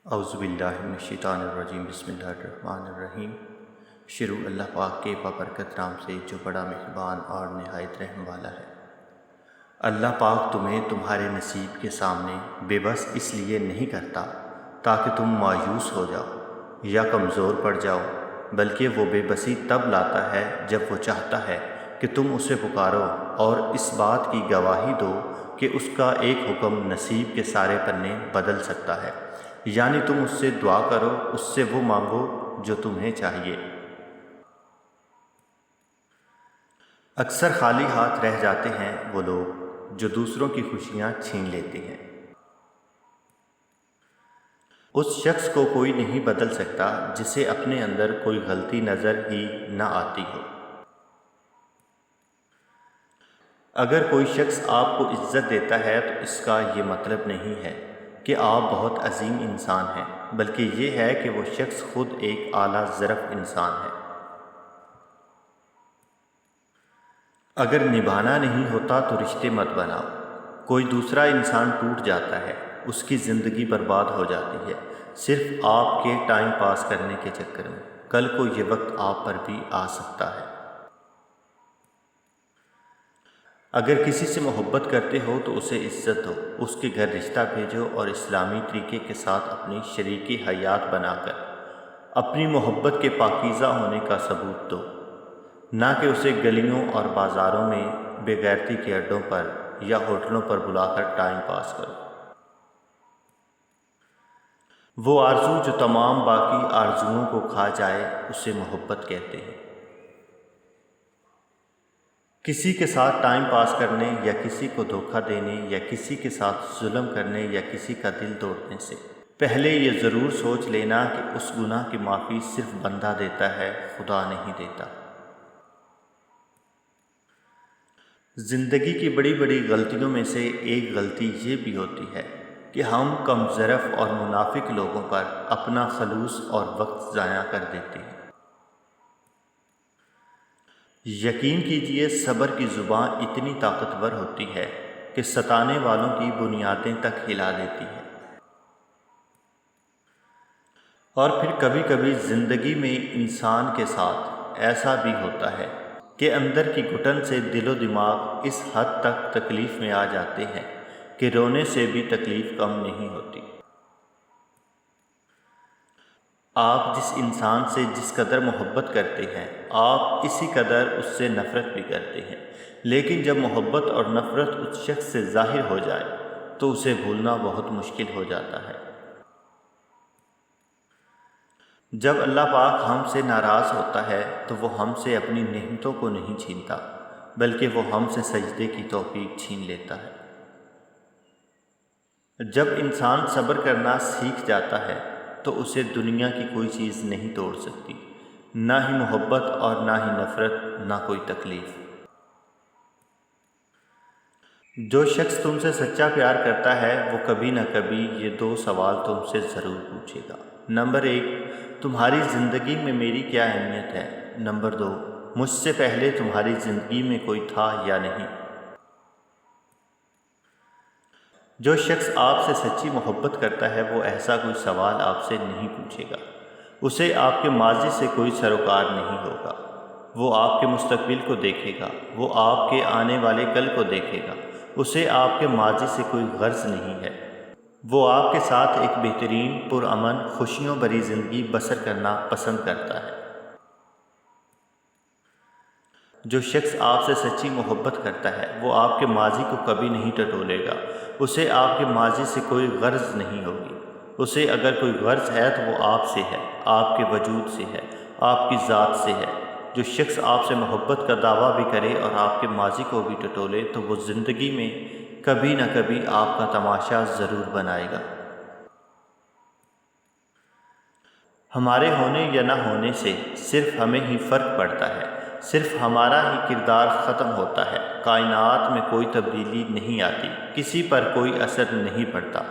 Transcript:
اعوذ باللہ من الشیطان الرجیم، بسم اللہ الرحمن الرحیم۔ شروع اللہ پاک کے بابرکت نام سے جو بڑا مہربان اور نہایت رحم والا ہے۔ اللہ پاک تمہیں تمہارے نصیب کے سامنے بے بس اس لیے نہیں کرتا تاکہ تم مایوس ہو جاؤ یا کمزور پڑ جاؤ، بلکہ وہ بے بسی تب لاتا ہے جب وہ چاہتا ہے کہ تم اسے پکارو اور اس بات کی گواہی دو کہ اس کا ایک حکم نصیب کے سارے پنے بدل سکتا ہے، یعنی تم اس سے دعا کرو، اس سے وہ مانگو جو تمہیں چاہیے۔ اکثر خالی ہاتھ رہ جاتے ہیں وہ لوگ جو دوسروں کی خوشیاں چھین لیتے ہیں۔ اس شخص کو کوئی نہیں بدل سکتا جسے اپنے اندر کوئی غلطی نظر ہی نہ آتی ہو۔ اگر کوئی شخص آپ کو عزت دیتا ہے تو اس کا یہ مطلب نہیں ہے کہ آپ بہت عظیم انسان ہیں، بلکہ یہ ہے کہ وہ شخص خود ایک اعلیٰ ظرف انسان ہے۔ اگر نبھانا نہیں ہوتا تو رشتے مت بناؤ۔ کوئی دوسرا انسان ٹوٹ جاتا ہے، اس کی زندگی برباد ہو جاتی ہے صرف آپ کے ٹائم پاس کرنے کے چکر میں۔ کل کو یہ وقت آپ پر بھی آ سکتا ہے۔ اگر کسی سے محبت کرتے ہو تو اسے عزت دو، اس کے گھر رشتہ بھیجو اور اسلامی طریقے کے ساتھ اپنی شریک حیات بنا کر اپنی محبت کے پاکیزہ ہونے کا ثبوت دو، نہ کہ اسے گلیوں اور بازاروں میں بے غیرتی کے اڈوں پر یا ہوٹلوں پر بلا کر ٹائم پاس کرو۔ وہ آرزو جو تمام باقی آرزوؤں کو کھا جائے اسے محبت کہتے ہیں۔ کسی کے ساتھ ٹائم پاس کرنے یا کسی کو دھوکہ دینے یا کسی کے ساتھ ظلم کرنے یا کسی کا دل توڑنے سے پہلے یہ ضرور سوچ لینا کہ اس گناہ کی معافی صرف بندہ دیتا ہے، خدا نہیں دیتا۔ زندگی کی بڑی بڑی غلطیوں میں سے ایک غلطی یہ بھی ہوتی ہے کہ ہم کم ظرف اور منافق لوگوں پر اپنا خلوص اور وقت ضائع کر دیتے ہیں۔ یقین کیجئے صبر کی زبان اتنی طاقتور ہوتی ہے کہ ستانے والوں کی بنیادیں تک ہلا دیتی ہے۔ اور پھر کبھی کبھی زندگی میں انسان کے ساتھ ایسا بھی ہوتا ہے کہ اندر کی گھٹن سے دل و دماغ اس حد تک تکلیف میں آ جاتے ہیں کہ رونے سے بھی تکلیف کم نہیں ہوتی۔ آپ جس انسان سے جس قدر محبت کرتے ہیں آپ اسی قدر اس سے نفرت بھی کرتے ہیں، لیکن جب محبت اور نفرت اس شخص سے ظاہر ہو جائے تو اسے بھولنا بہت مشکل ہو جاتا ہے۔ جب اللہ پاک ہم سے ناراض ہوتا ہے تو وہ ہم سے اپنی نعمتوں کو نہیں چھینتا، بلکہ وہ ہم سے سجدے کی توفیق چھین لیتا ہے۔ جب انسان صبر کرنا سیکھ جاتا ہے تو اسے دنیا کی کوئی چیز نہیں توڑ سکتی، نہ ہی محبت اور نہ ہی نفرت، نہ کوئی تکلیف۔ جو شخص تم سے سچا پیار کرتا ہے وہ کبھی نہ کبھی یہ دو سوال تم سے ضرور پوچھے گا۔ نمبر 1، تمہاری زندگی میں میری کیا اہمیت ہے؟ نمبر 2، مجھ سے پہلے تمہاری زندگی میں کوئی تھا یا نہیں؟ جو شخص آپ سے سچی محبت کرتا ہے وہ ایسا کوئی سوال آپ سے نہیں پوچھے گا۔ اسے آپ کے ماضی سے کوئی سروکار نہیں ہوگا۔ وہ آپ کے مستقبل کو دیکھے گا، وہ آپ کے آنے والے کل کو دیکھے گا۔ اسے آپ کے ماضی سے کوئی غرض نہیں ہے۔ وہ آپ کے ساتھ ایک بہترین، پرامن، خوشیوں بھری زندگی بسر کرنا پسند کرتا ہے۔ جو شخص آپ سے سچی محبت کرتا ہے وہ آپ کے ماضی کو کبھی نہیں ٹٹولے گا۔ اسے آپ کے ماضی سے کوئی غرض نہیں ہوگی۔ اسے اگر کوئی غرض ہے تو وہ آپ سے ہے، آپ کے وجود سے ہے، آپ کی ذات سے ہے۔ جو شخص آپ سے محبت کا دعویٰ بھی کرے اور آپ کے ماضی کو بھی ٹٹولے تو وہ زندگی میں کبھی نہ کبھی آپ کا تماشا ضرور بنائے گا۔ ہمارے ہونے یا نہ ہونے سے صرف ہمیں ہی فرق پڑتا ہے، صرف ہمارا ہی کردار ختم ہوتا ہے۔ کائنات میں کوئی تبدیلی نہیں آتی، کسی پر کوئی اثر نہیں پڑتا۔